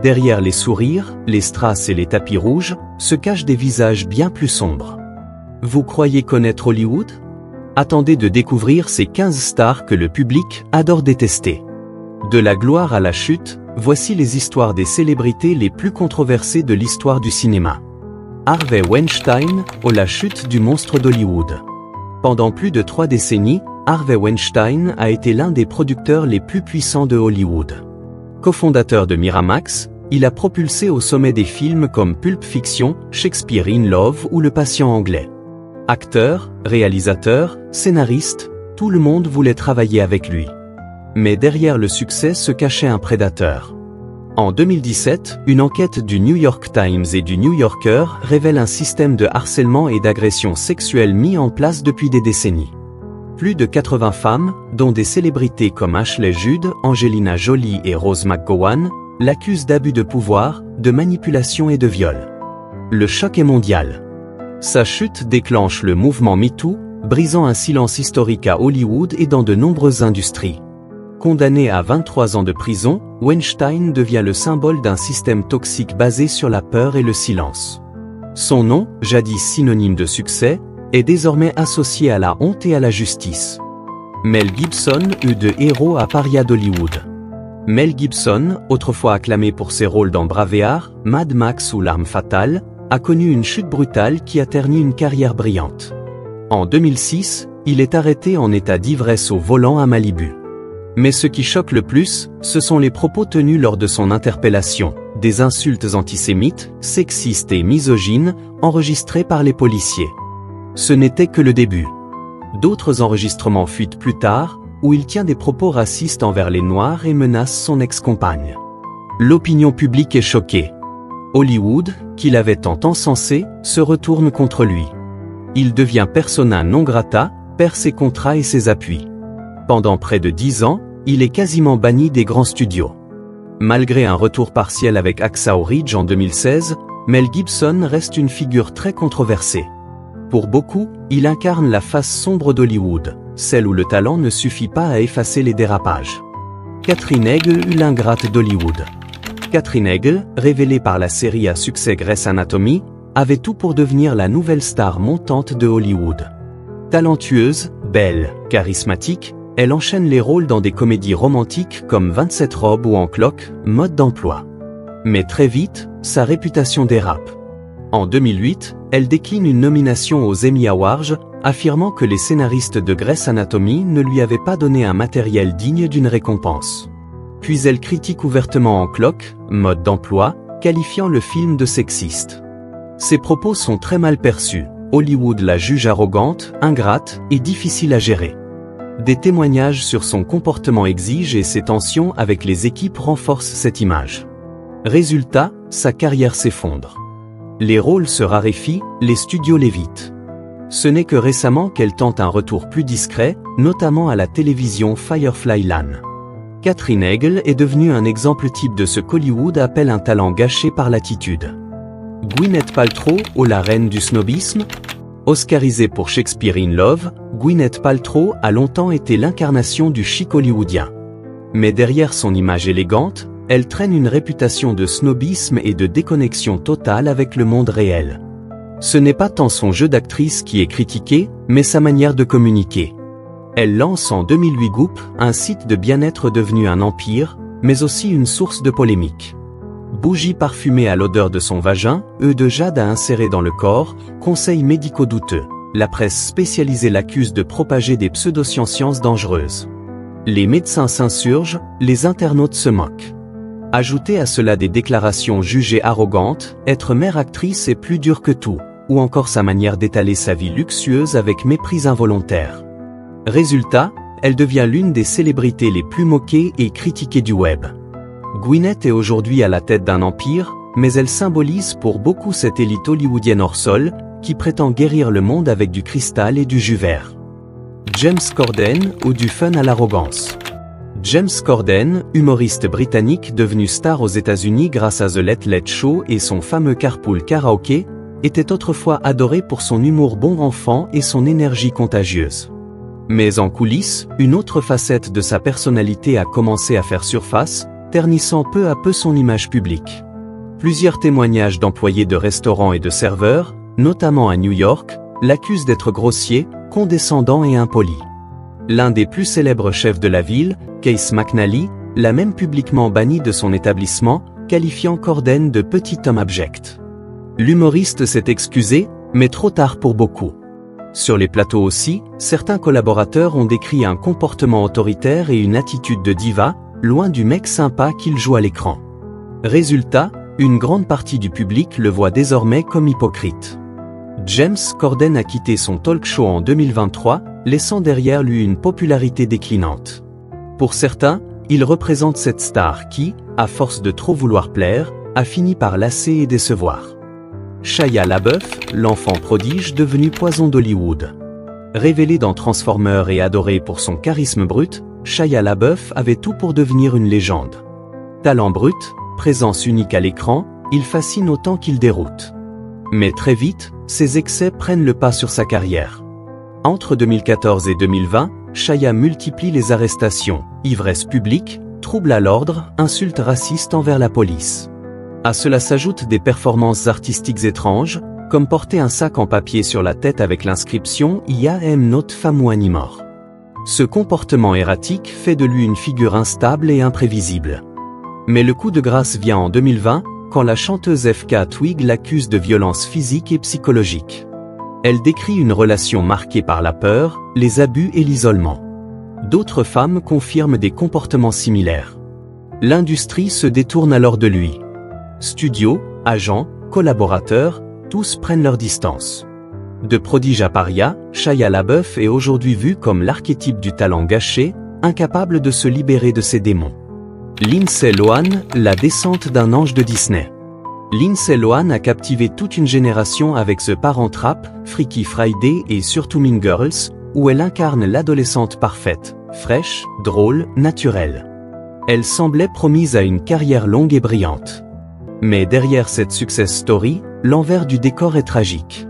Derrière les sourires, les strass et les tapis rouges, se cachent des visages bien plus sombres. Vous croyez connaître Hollywood? Attendez de découvrir ces 15 stars que le public adore détester. De la gloire à la chute, voici les histoires des célébrités les plus controversées de l'histoire du cinéma. Harvey Weinstein, la chute du monstre d'Hollywood. Pendant plus de 3 décennies, Harvey Weinstein a été l'un des producteurs les plus puissants de Hollywood. Cofondateur de Miramax, il a propulsé au sommet des films comme Pulp Fiction, Shakespeare in Love ou Le Patient anglais. Acteur, réalisateur, scénariste, tout le monde voulait travailler avec lui. Mais derrière le succès se cachait un prédateur. En 2017, une enquête du New York Times et du New Yorker révèle un système de harcèlement et d'agression sexuelle mis en place depuis des décennies. Plus de 80 femmes, dont des célébrités comme Ashley Judd, Angelina Jolie et Rose McGowan, l'accusent d'abus de pouvoir, de manipulation et de viol. Le choc est mondial. Sa chute déclenche le mouvement MeToo, brisant un silence historique à Hollywood et dans de nombreuses industries. Condamné à 23 ans de prison, Weinstein devient le symbole d'un système toxique basé sur la peur et le silence. Son nom, jadis synonyme de succès, est désormais associé à la honte et à la justice. Mel Gibson eut de héros à paria d'Hollywood. Mel Gibson, autrefois acclamé pour ses rôles dans Braveheart, Mad Max ou L'Arme fatale, a connu une chute brutale qui a terni une carrière brillante. En 2006, il est arrêté en état d'ivresse au volant à Malibu. Mais ce qui choque le plus, ce sont les propos tenus lors de son interpellation, des insultes antisémites, sexistes et misogynes, enregistrées par les policiers. Ce n'était que le début. D'autres enregistrements fuitent plus tard, où il tient des propos racistes envers les Noirs et menace son ex-compagne. L'opinion publique est choquée. Hollywood, qui l'avait tant encensé, se retourne contre lui. Il devient persona non grata, perd ses contrats et ses appuis. Pendant près de 10 ans, il est quasiment banni des grands studios. Malgré un retour partiel avec Hacksaw Ridge en 2016, Mel Gibson reste une figure très controversée. Pour beaucoup, il incarne la face sombre d'Hollywood, celle où le talent ne suffit pas à effacer les dérapages. Katherine Heigl, l'ingrate d'Hollywood. Katherine Heigl, révélée par la série à succès Grey's Anatomy, avait tout pour devenir la nouvelle star montante de Hollywood. Talentueuse, belle, charismatique, elle enchaîne les rôles dans des comédies romantiques comme 27 robes ou En cloque, Mode d'emploi. Mais très vite, sa réputation dérape. En 2008, elle décline une nomination aux Emmy Awards, affirmant que les scénaristes de Grey's Anatomy ne lui avaient pas donné un matériel digne d'une récompense. Puis elle critique ouvertement En cloque, Mode d'emploi, qualifiant le film de sexiste. Ses propos sont très mal perçus. Hollywood la juge arrogante, ingrate et difficile à gérer. Des témoignages sur son comportement exigent et ses tensions avec les équipes renforcent cette image. Résultat, sa carrière s'effondre. Les rôles se raréfient, les studios l'évitent. Ce n'est que récemment qu'elle tente un retour plus discret, notamment à la télévision Firefly Lane. Katherine Heigl est devenue un exemple type de ce qu'Hollywood appelle un talent gâché par l'attitude. Gwyneth Paltrow, la reine du snobisme. Oscarisée pour Shakespeare in Love, Gwyneth Paltrow a longtemps été l'incarnation du chic hollywoodien. Mais derrière son image élégante, elle traîne une réputation de snobisme et de déconnexion totale avec le monde réel. Ce n'est pas tant son jeu d'actrice qui est critiqué, mais sa manière de communiquer. Elle lance en 2008 Goop, un site de bien-être devenu un empire, mais aussi une source de polémique. Bougies parfumées à l'odeur de son vagin, œufs de jade à insérer dans le corps, conseils médicaux douteux. La presse spécialisée l'accuse de propager des pseudosciences dangereuses. Les médecins s'insurgent, les internautes se moquent. Ajoutez à cela des déclarations jugées arrogantes, être mère actrice est plus dur que tout, ou encore sa manière d'étaler sa vie luxueuse avec mépris involontaire. Résultat, elle devient l'une des célébrités les plus moquées et critiquées du web. Gwyneth est aujourd'hui à la tête d'un empire, mais elle symbolise pour beaucoup cette élite hollywoodienne hors sol, qui prétend guérir le monde avec du cristal et du jus vert. James Corden, ou du fun à l'arrogance. James Corden, humoriste britannique devenu star aux États-Unis grâce à The Late Late Show et son fameux Carpool Karaoke, était autrefois adoré pour son humour bon enfant et son énergie contagieuse. Mais en coulisses, une autre facette de sa personnalité a commencé à faire surface, ternissant peu à peu son image publique. Plusieurs témoignages d'employés de restaurants et de serveurs, notamment à New York, l'accusent d'être grossier, condescendant et impoli. L'un des plus célèbres chefs de la ville, Case McNally, l'a même publiquement banni de son établissement, qualifiant Corden de petit homme abject. L'humoriste s'est excusé, mais trop tard pour beaucoup. Sur les plateaux aussi, certains collaborateurs ont décrit un comportement autoritaire et une attitude de diva, loin du mec sympa qu'il joue à l'écran. Résultat, une grande partie du public le voit désormais comme hypocrite. James Corden a quitté son talk show en 2023, laissant derrière lui une popularité déclinante. Pour certains, il représente cette star qui, à force de trop vouloir plaire, a fini par lasser et décevoir. Shia LaBeouf, l'enfant prodige devenu poison d'Hollywood. Révélé dans Transformers et adoré pour son charisme brut, Shia LaBeouf avait tout pour devenir une légende. Talent brut, présence unique à l'écran, il fascine autant qu'il déroute. Mais très vite, ses excès prennent le pas sur sa carrière. Entre 2014 et 2020, Shia multiplie les arrestations, ivresse publique, troubles à l'ordre, insultes racistes envers la police. À cela s'ajoutent des performances artistiques étranges, comme porter un sac en papier sur la tête avec l'inscription « I am not femme anymore ». Ce comportement erratique fait de lui une figure instable et imprévisible. Mais le coup de grâce vient en 2020, quand la chanteuse FK Twig l'accuse de violences physiques et psychologiques. Elle décrit une relation marquée par la peur, les abus et l'isolement. D'autres femmes confirment des comportements similaires. L'industrie se détourne alors de lui. Studios, agents, collaborateurs, tous prennent leur distance. De prodige à paria, Shia LaBeouf est aujourd'hui vu comme l'archétype du talent gâché, incapable de se libérer de ses démons. Lindsay Lohan, la descente d'un ange de Disney. Lindsay Lohan a captivé toute une génération avec The Parent Trap, Freaky Friday et surtout Mean Girls, où elle incarne l'adolescente parfaite, fraîche, drôle, naturelle. Elle semblait promise à une carrière longue et brillante. Mais derrière cette success story, l'envers du décor est tragique.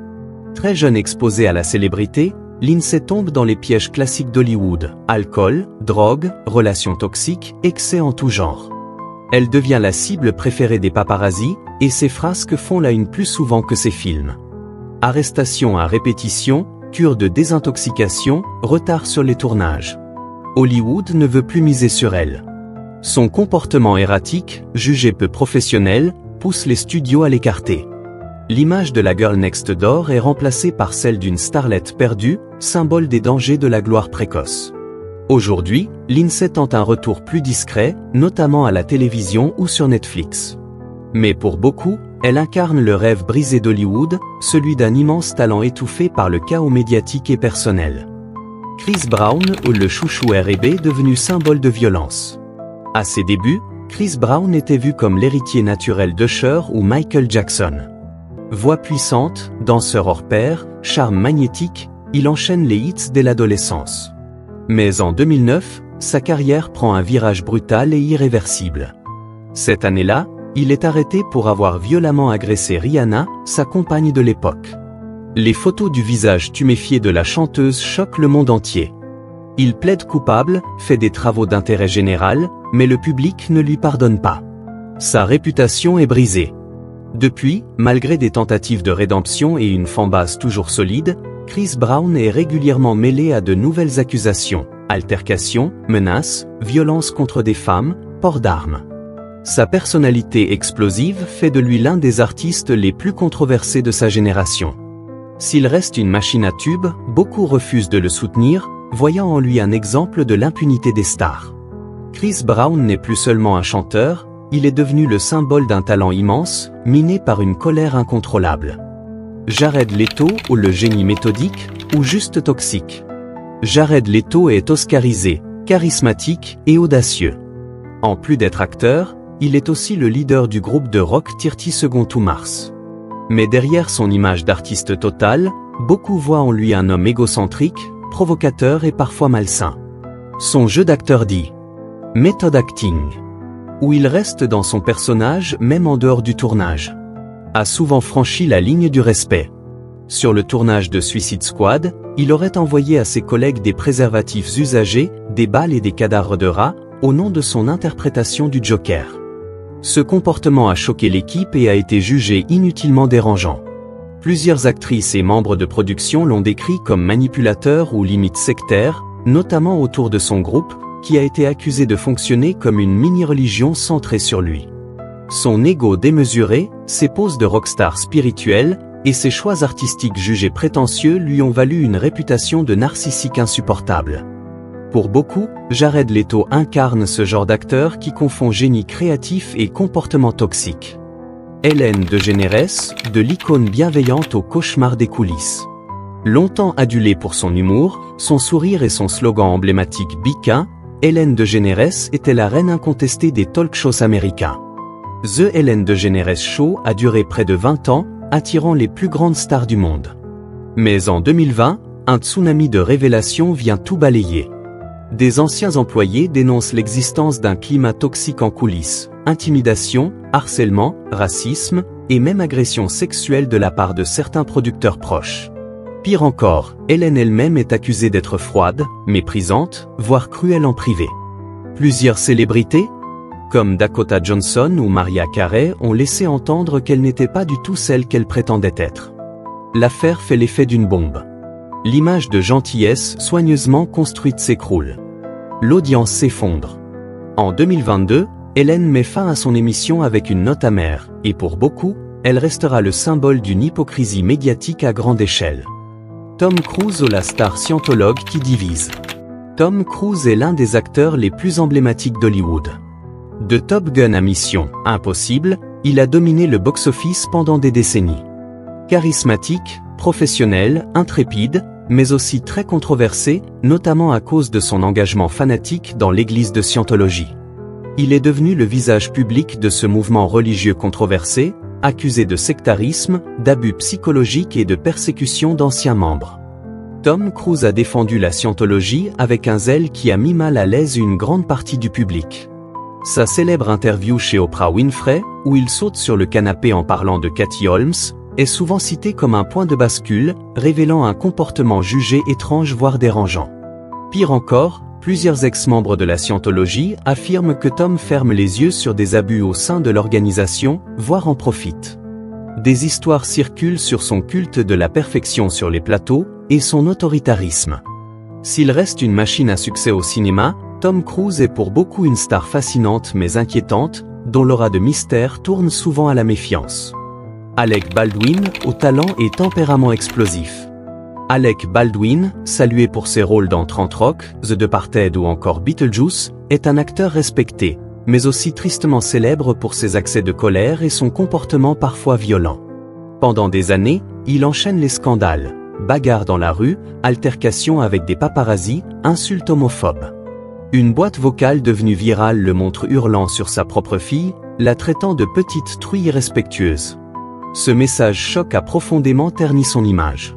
Très jeune exposée à la célébrité, Lindsay tombe dans les pièges classiques d'Hollywood, alcool, drogue, relations toxiques, excès en tout genre. Elle devient la cible préférée des paparazzis, et ses frasques font la une plus souvent que ses films. Arrestations à répétition, cure de désintoxication, retard sur les tournages. Hollywood ne veut plus miser sur elle. Son comportement erratique, jugé peu professionnel, pousse les studios à l'écarter. L'image de la Girl Next Door est remplacée par celle d'une starlette perdue, symbole des dangers de la gloire précoce. Aujourd'hui, Lindsay tente un retour plus discret, notamment à la télévision ou sur Netflix. Mais pour beaucoup, elle incarne le rêve brisé d'Hollywood, celui d'un immense talent étouffé par le chaos médiatique et personnel. Chris Brown, ou le chouchou R&B devenu symbole de violence. À ses débuts, Chris Brown était vu comme l'héritier naturel d'Usher ou Michael Jackson. Voix puissante, danseur hors pair, charme magnétique, il enchaîne les hits dès l'adolescence. Mais en 2009, sa carrière prend un virage brutal et irréversible. Cette année-là, il est arrêté pour avoir violemment agressé Rihanna, sa compagne de l'époque. Les photos du visage tuméfié de la chanteuse choquent le monde entier. Il plaide coupable, fait des travaux d'intérêt général, mais le public ne lui pardonne pas. Sa réputation est brisée. Depuis, malgré des tentatives de rédemption et une fanbase toujours solide, Chris Brown est régulièrement mêlé à de nouvelles accusations, altercations, menaces, violences contre des femmes, port d'armes. Sa personnalité explosive fait de lui l'un des artistes les plus controversés de sa génération. S'il reste une machine à tubes, beaucoup refusent de le soutenir, voyant en lui un exemple de l'impunité des stars. Chris Brown n'est plus seulement un chanteur, il est devenu le symbole d'un talent immense, miné par une colère incontrôlable. Jared Leto, ou le génie méthodique, ou juste toxique. Jared Leto est oscarisé, charismatique et audacieux. En plus d'être acteur, il est aussi le leader du groupe de rock 30 Seconds to Mars. Mais derrière son image d'artiste total, beaucoup voient en lui un homme égocentrique, provocateur et parfois malsain. Son jeu d'acteur dit « method acting », où il reste dans son personnage même en dehors du tournage, a souvent franchi la ligne du respect. Sur le tournage de Suicide Squad, il aurait envoyé à ses collègues des préservatifs usagés, des balles et des cadavres de rats, au nom de son interprétation du Joker. Ce comportement a choqué l'équipe et a été jugé inutilement dérangeant. Plusieurs actrices et membres de production l'ont décrit comme manipulateur ou limite sectaire, notamment autour de son groupe, qui a été accusé de fonctionner comme une mini-religion centrée sur lui. Son ego démesuré, ses poses de rockstar spirituel et ses choix artistiques jugés prétentieux lui ont valu une réputation de narcissique insupportable. Pour beaucoup, Jared Leto incarne ce genre d'acteur qui confond génie créatif et comportement toxique. Ellen DeGeneres, de l'icône bienveillante au cauchemar des coulisses. Longtemps adulée pour son humour, son sourire et son slogan emblématique Biquin, Ellen DeGeneres était la reine incontestée des talk shows américains. The Ellen DeGeneres Show a duré près de 20 ans, attirant les plus grandes stars du monde. Mais en 2020, un tsunami de révélations vient tout balayer. Des anciens employés dénoncent l'existence d'un climat toxique en coulisses, intimidation, harcèlement, racisme, et même agression sexuelle de la part de certains producteurs proches. Pire encore, Ellen elle-même est accusée d'être froide, méprisante, voire cruelle en privé. Plusieurs célébrités, comme Dakota Johnson ou Mariah Carey, ont laissé entendre qu'elle n'était pas du tout celle qu'elle prétendait être. L'affaire fait l'effet d'une bombe. L'image de gentillesse soigneusement construite s'écroule. L'audience s'effondre. En 2022, Ellen met fin à son émission avec une note amère, et pour beaucoup, elle restera le symbole d'une hypocrisie médiatique à grande échelle. Tom Cruise ou la star scientologue qui divise. Tom Cruise est l'un des acteurs les plus emblématiques d'Hollywood. De Top Gun à Mission Impossible, il a dominé le box-office pendant des décennies. Charismatique, professionnel, intrépide, mais aussi très controversé, notamment à cause de son engagement fanatique dans l'église de Scientologie. Il est devenu le visage public de ce mouvement religieux controversé, accusé de sectarisme, d'abus psychologiques et de persécution d'anciens membres. Tom Cruise a défendu la Scientologie avec un zèle qui a mis mal à l'aise une grande partie du public. Sa célèbre interview chez Oprah Winfrey, où il saute sur le canapé en parlant de Katie Holmes, est souvent citée comme un point de bascule, révélant un comportement jugé étrange voire dérangeant. Pire encore, plusieurs ex-membres de la Scientologie affirment que Tom ferme les yeux sur des abus au sein de l'organisation, voire en profite. Des histoires circulent sur son culte de la perfection sur les plateaux et son autoritarisme. S'il reste une machine à succès au cinéma, Tom Cruise est pour beaucoup une star fascinante mais inquiétante, dont l'aura de mystère tourne souvent à la méfiance. Alec Baldwin, au talent et tempérament explosif. Alec Baldwin, salué pour ses rôles dans 30 Rock, The Departed ou encore Beetlejuice, est un acteur respecté, mais aussi tristement célèbre pour ses accès de colère et son comportement parfois violent. Pendant des années, il enchaîne les scandales, bagarres dans la rue, altercations avec des paparazzis, insultes homophobes. Une boîte vocale devenue virale le montre hurlant sur sa propre fille, la traitant de petite truie irrespectueuse. Ce message choc a profondément terni son image.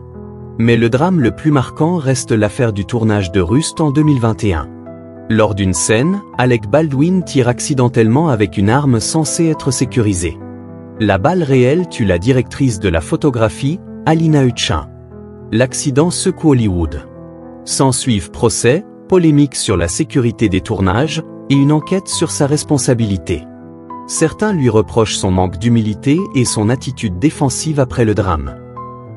Mais le drame le plus marquant reste l'affaire du tournage de Rust en 2021. Lors d'une scène, Alec Baldwin tire accidentellement avec une arme censée être sécurisée. La balle réelle tue la directrice de la photographie, Alina Hutchin. L'accident secoue Hollywood. S'ensuivent procès, polémique sur la sécurité des tournages, et une enquête sur sa responsabilité. Certains lui reprochent son manque d'humilité et son attitude défensive après le drame.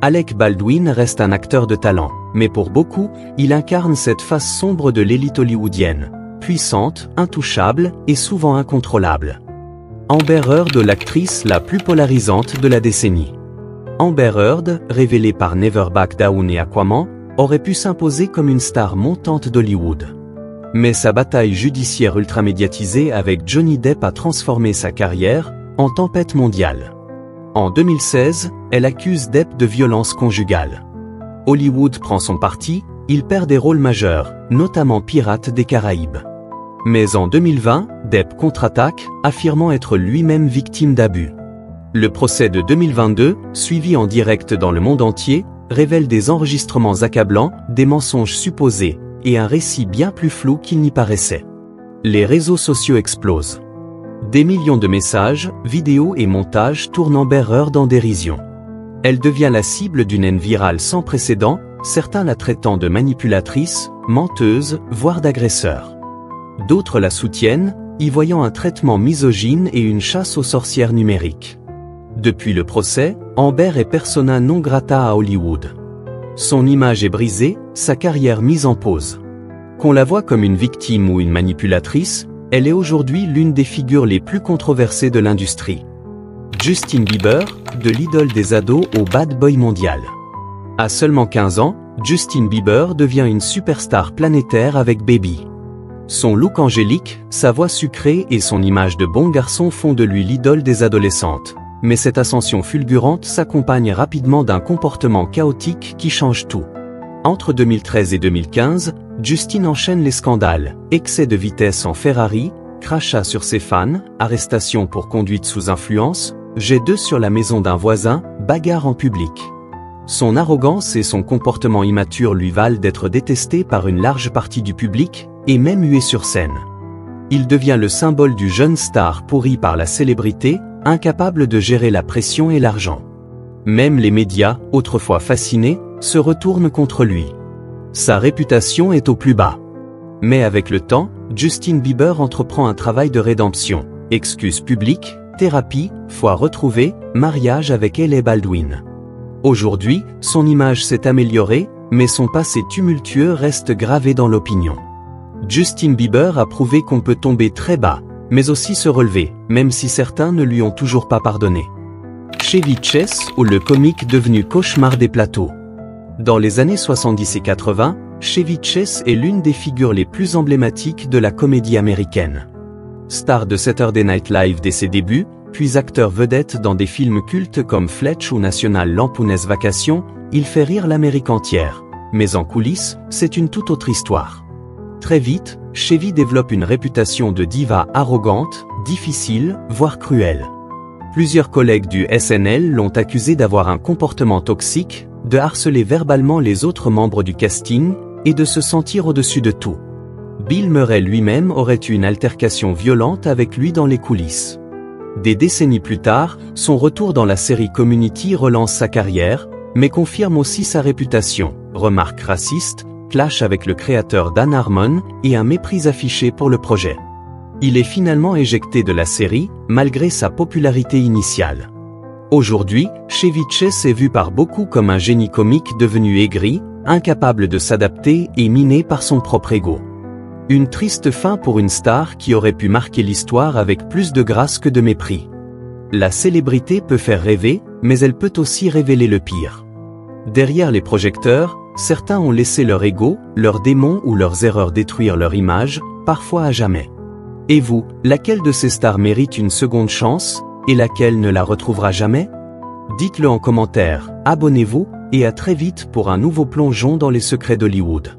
Alec Baldwin reste un acteur de talent, mais pour beaucoup, il incarne cette face sombre de l'élite hollywoodienne, puissante, intouchable et souvent incontrôlable. Amber Heard, l'actrice la plus polarisante de la décennie. Amber Heard, révélée par Never Back Down et Aquaman, aurait pu s'imposer comme une star montante d'Hollywood. Mais sa bataille judiciaire ultramédiatisée avec Johnny Depp a transformé sa carrière en tempête mondiale. En 2016, elle accuse Depp de violence conjugale. Hollywood prend son parti, il perd des rôles majeurs, notamment Pirates des Caraïbes. Mais en 2020, Depp contre-attaque, affirmant être lui-même victime d'abus. Le procès de 2022, suivi en direct dans le monde entier, révèle des enregistrements accablants, des mensonges supposés, et un récit bien plus flou qu'il n'y paraissait. Les réseaux sociaux explosent. Des millions de messages, vidéos et montages tournent Amber Heard en dérision. Elle devient la cible d'une haine virale sans précédent, certains la traitant de manipulatrice, menteuse, voire d'agresseur. D'autres la soutiennent, y voyant un traitement misogyne et une chasse aux sorcières numériques. Depuis le procès, Amber est persona non grata à Hollywood. Son image est brisée, sa carrière mise en pause. Qu'on la voie comme une victime ou une manipulatrice, elle est aujourd'hui l'une des figures les plus controversées de l'industrie. Justin Bieber, de l'idole des ados au bad boy mondial. À seulement 15 ans, Justin Bieber devient une superstar planétaire avec Baby. Son look angélique, sa voix sucrée et son image de bon garçon font de lui l'idole des adolescentes. Mais cette ascension fulgurante s'accompagne rapidement d'un comportement chaotique qui change tout. Entre 2013 et 2015, Justin enchaîne les scandales, excès de vitesse en Ferrari, crachat sur ses fans, arrestation pour conduite sous influence, jet d'œufs sur la maison d'un voisin, bagarre en public. Son arrogance et son comportement immature lui valent d'être détesté par une large partie du public, et même hué sur scène. Il devient le symbole du jeune star pourri par la célébrité, incapable de gérer la pression et l'argent. Même les médias, autrefois fascinés, se retournent contre lui. Sa réputation est au plus bas. Mais avec le temps, Justin Bieber entreprend un travail de rédemption, excuses publiques, thérapie, foi retrouvée, mariage avec Hailey Baldwin. Aujourd'hui, son image s'est améliorée, mais son passé tumultueux reste gravé dans l'opinion. Justin Bieber a prouvé qu'on peut tomber très bas, mais aussi se relever, même si certains ne lui ont toujours pas pardonné. Chevy Chase, ou le comique devenu cauchemar des plateaux. Dans les années 70 et 80, Chevy Chase est l'une des figures les plus emblématiques de la comédie américaine. Star de Saturday Night Live dès ses débuts, puis acteur vedette dans des films cultes comme Fletch ou National Lampoon's Vacation, il fait rire l'Amérique entière. Mais en coulisses, c'est une toute autre histoire. Très vite, Chevy développe une réputation de diva arrogante, difficile, voire cruelle. Plusieurs collègues du SNL l'ont accusé d'avoir un comportement toxique, de harceler verbalement les autres membres du casting, et de se sentir au-dessus de tout. Bill Murray lui-même aurait eu une altercation violente avec lui dans les coulisses. Des décennies plus tard, son retour dans la série Community relance sa carrière, mais confirme aussi sa réputation, remarques racistes, clash avec le créateur Dan Harmon, et un mépris affiché pour le projet. Il est finalement éjecté de la série, malgré sa popularité initiale. Aujourd'hui, Chevy Chase est vu par beaucoup comme un génie comique devenu aigri, incapable de s'adapter et miné par son propre ego. Une triste fin pour une star qui aurait pu marquer l'histoire avec plus de grâce que de mépris. La célébrité peut faire rêver, mais elle peut aussi révéler le pire. Derrière les projecteurs, certains ont laissé leur ego, leurs démons ou leurs erreurs détruire leur image, parfois à jamais. Et vous, laquelle de ces stars mérite une seconde chance, et laquelle ne la retrouvera jamais? Dites-le en commentaire, abonnez-vous, et à très vite pour un nouveau plongeon dans les secrets d'Hollywood.